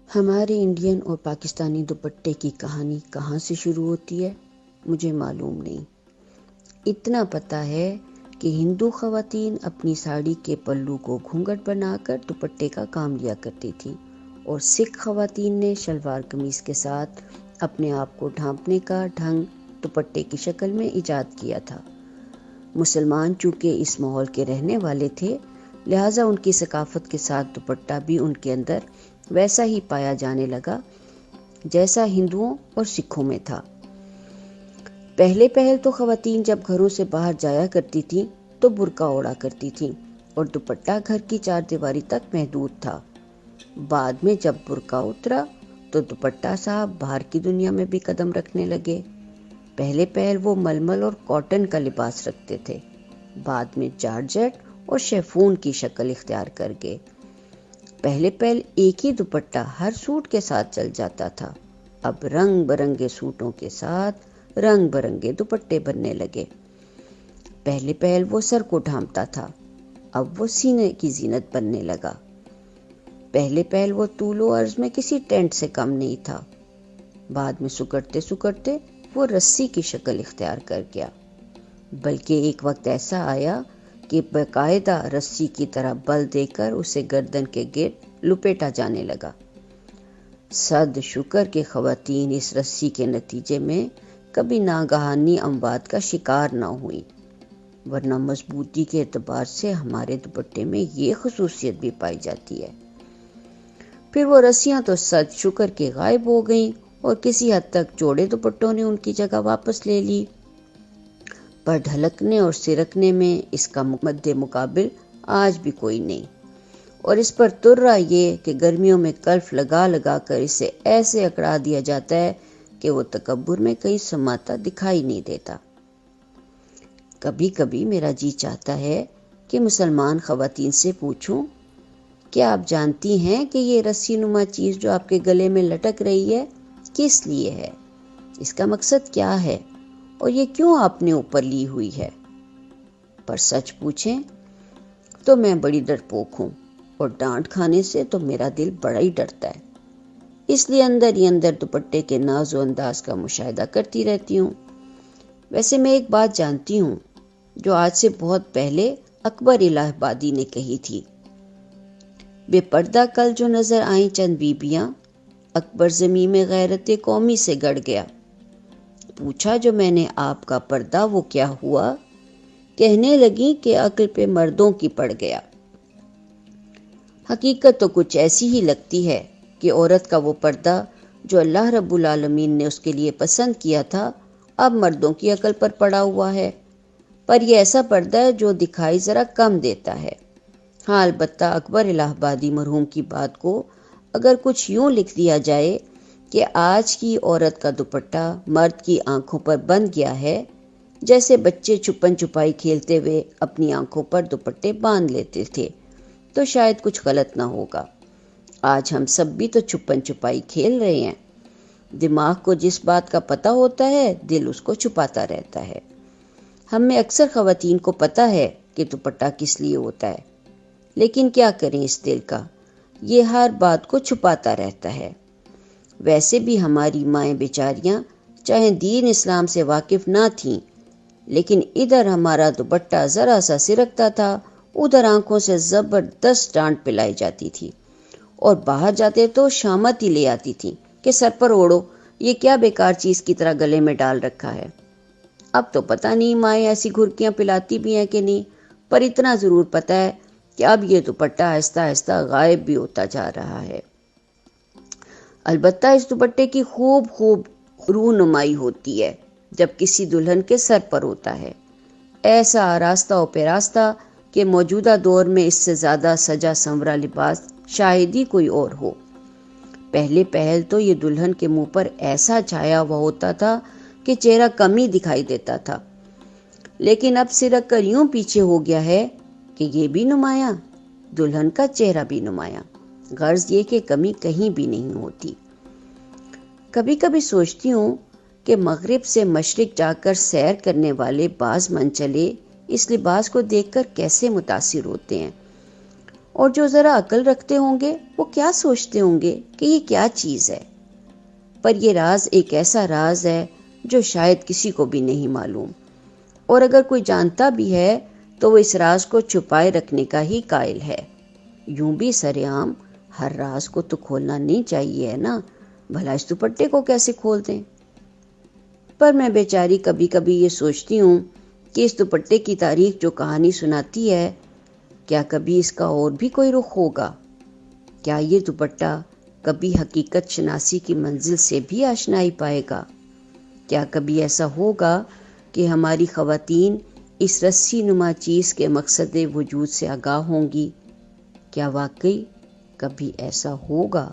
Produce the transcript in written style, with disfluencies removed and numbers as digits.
ہمارے انڈین اور پاکستانی دوپٹے کی کہانی کہاں سے شروع ہوتی ہے مجھے معلوم نہیں۔ اتنا پتہ ہے کہ ہندو خواتین اپنی ساڑی کے پلو کو گھونگھٹ بنا کر دوپٹے کا کام لیا کرتی تھیں، اور سکھ خواتین نے شلوار قمیص کے ساتھ اپنے آپ کو ڈھانپنے کا ڈھنگ دوپٹے کی شکل میں ایجاد کیا تھا۔ مسلمان چونکہ اس ماحول کے رہنے والے تھے، لہٰذا ان کی ثقافت کے ساتھ دوپٹہ بھی ان کے اندر ویسا ہی پایا جانے لگا جیسا ہندوؤں اور سکھوں میں تھا۔ پہلے تو خواتین جب گھروں سے باہر جایا کرتی تھیں تو برقع اوڑھا کرتی تھیں اور دوپٹہ گھر کی چار دیواری تک محدود تھا۔ بعد میں جب برقع اترا تو دوپٹہ صاحب باہر کی دنیا میں بھی قدم رکھنے لگے۔ پہلے وہ ململ اور کاٹن کا لباس رکھتے تھے، بعد میں جارجٹ اور شیفون کی شکل اختیار کر گئے۔ پہلے ایک ہی دوپٹہ ہر سوٹ کے ساتھ چل جاتا تھا، اب رنگ برنگے سوٹوں کے ساتھ رنگ برنگے دوپٹے بننے لگے۔ پہلے وہ سر کو ڈھانپتا تھا، اب وہ سینے کی زینت بننے لگا۔ پہلے وہ طول و عرض میں کسی ٹینٹ سے کم نہیں تھا، بعد میں سکڑتے وہ رسی کی شکل اختیار کر گیا، بلکہ ایک وقت ایسا آیا کہ باقاعدہ رسی کی طرح بل دے کر اسے گردن کے گرد لپیٹا جانے لگا۔ صد شکر کہ خواتین اس رسی کے نتیجے میں کبھی ناگہانی اموات کا شکار نہ ہوئی، ورنہ مضبوطی کے اعتبار سے ہمارے دوپٹے میں یہ خصوصیت بھی پائی جاتی ہے۔ پھر وہ رسیاں تو صد شکر کے غائب ہو گئیں اور کسی حد تک چوڑے دوپٹوں نے ان کی جگہ واپس لے لی، پر ڈھلکنے اور سرکنے میں اس کا مد مقابل آج بھی کوئی نہیں، اور اس پر ترا یہ کہ گرمیوں میں کلف لگا لگا کر اسے ایسے اکڑا دیا جاتا ہے کہ وہ تکبر میں کہیں سماتا دکھائی نہیں دیتا۔ کبھی کبھی میرا جی چاہتا ہے کہ مسلمان خواتین سے پوچھوں، کیا آپ جانتی ہیں کہ یہ رسی نما چیز جو آپ کے گلے میں لٹک رہی ہے کس لیے ہے؟ اس کا مقصد کیا ہے اور یہ کیوں آپ نے اوپر لی ہوئی ہے؟ پر سچ پوچھیں تو میں بڑی ڈرپوک ہوں، اور ڈانٹ کھانے سے تو میرا دل بڑا ہی ڈرتا ہے، اس لیے اندر ہی اندر دوپٹے کے ناز و انداز کا مشاہدہ کرتی رہتی ہوں۔ ویسے میں ایک بات جانتی ہوں جو آج سے بہت پہلے اکبر الہ آبادی نے کہی تھی، بے پردہ کل جو نظر آئیں چند بیبیاں، اکبر زمیں میں غیرت قومی سے گڑ گیا۔ پوچھا جو میں نے آپ کا پردہ وہ کیا ہوا؟ کہنے لگی کہ عقل پہ مردوں کی پڑ گیا۔ حقیقت تو کچھ ایسی ہی لگتی ہے کہ عورت کا وہ پردہ جو اللہ رب العالمین نے اس کے لیے پسند کیا تھا اب مردوں کی عقل پر پڑا ہوا ہے، پر یہ ایسا پردہ ہے جو دکھائی ذرا کم دیتا ہے۔ ہاں البتہ اکبر الہ آبادی مرحوم کی بات کو اگر کچھ یوں لکھ دیا جائے کہ آج کی عورت کا دوپٹہ مرد کی آنکھوں پر بند گیا ہے، جیسے بچے چھپن چھپائی کھیلتے ہوئے اپنی آنکھوں پر دوپٹے باندھ لیتے تھے، تو شاید کچھ غلط نہ ہوگا۔ آج ہم سب بھی تو چھپن چھپائی کھیل رہے ہیں۔ دماغ کو جس بات کا پتہ ہوتا ہے دل اس کو چھپاتا رہتا ہے۔ ہم میں اکثر خواتین کو پتہ ہے کہ دوپٹہ کس لیے ہوتا ہے، لیکن کیا کریں اس دل کا، یہ ہر بات کو چھپاتا رہتا ہے۔ ویسے بھی ہماری مائیں بیچاریاں چاہے دین اسلام سے واقف نہ تھیں، لیکن ادھر ہمارا دوپٹہ ذرا سا سرکتا تھا، ادھر آنکھوں سے زبردست ڈانٹ پلائی جاتی تھی، اور باہر جاتے تو شامت ہی لے آتی تھی کہ سر پر اوڑھو، یہ کیا بیکار چیز کی طرح گلے میں ڈال رکھا ہے۔ اب تو پتہ نہیں مائیں ایسی گھرکیاں پلاتی بھی ہیں کہ نہیں، پر اتنا ضرور پتہ ہے کہ اب یہ دوپٹہ آہستہ آہستہ غائب بھی ہوتا جا رہا ہے۔ البتہ اس دوپٹے کی خوب رونمائی ہوتی ہے جب کسی دلہن کے سر پر ہوتا ہے، ایسا آراستہ و پیراستہ کہ موجودہ دور میں اس سے زیادہ سجا سنورا لباس شاید ہی کوئی اور ہو۔ پہل تو یہ دلہن کے منہ پر ایسا چھایا ہوا ہوتا تھا کہ چہرہ کم ہی دکھائی دیتا تھا، لیکن اب سرک کر یوں پیچھے ہو گیا ہے کہ یہ بھی نمایاں، دلہن کا چہرہ بھی نمایاں، غرض یہ کہ کمی کہیں بھی نہیں ہوتی۔ کبھی کبھی سوچتی ہوں کہ مغرب سے مشرق جا کر سیر کرنے والے بعض منچلے اس لباس کو دیکھ کر کیسے متاثر ہوتے ہیں، اور جو ذرا عقل رکھتے ہوں گے وہ کیا سوچتے ہوں گے کہ یہ کیا چیز ہے؟ پر یہ راز ایک ایسا راز ہے جو شاید کسی کو بھی نہیں معلوم، اور اگر کوئی جانتا بھی ہے تو وہ اس راز کو چھپائے رکھنے کا ہی قائل ہے۔ یوں بھی سر عام ہر راز کو تو کھولنا نہیں چاہیے ہے نا، بھلا اس دوپٹے کو کیسے کھول دیں؟ پر میں بیچاری کبھی کبھی یہ سوچتی ہوں کہ اس دوپٹے کی تاریخ جو کہانی سناتی ہے، کیا کبھی اس کا اور بھی کوئی رخ ہوگا؟ کیا یہ دوپٹہ کبھی حقیقت شناسی کی منزل سے بھی آشنائی پائے گا؟ کیا کبھی ایسا ہوگا کہ ہماری خواتین اس رسی نما چیز کے مقصد وجود سے آگاہ ہوں گی؟ کیا واقعی کبھی ایسا ہوگا؟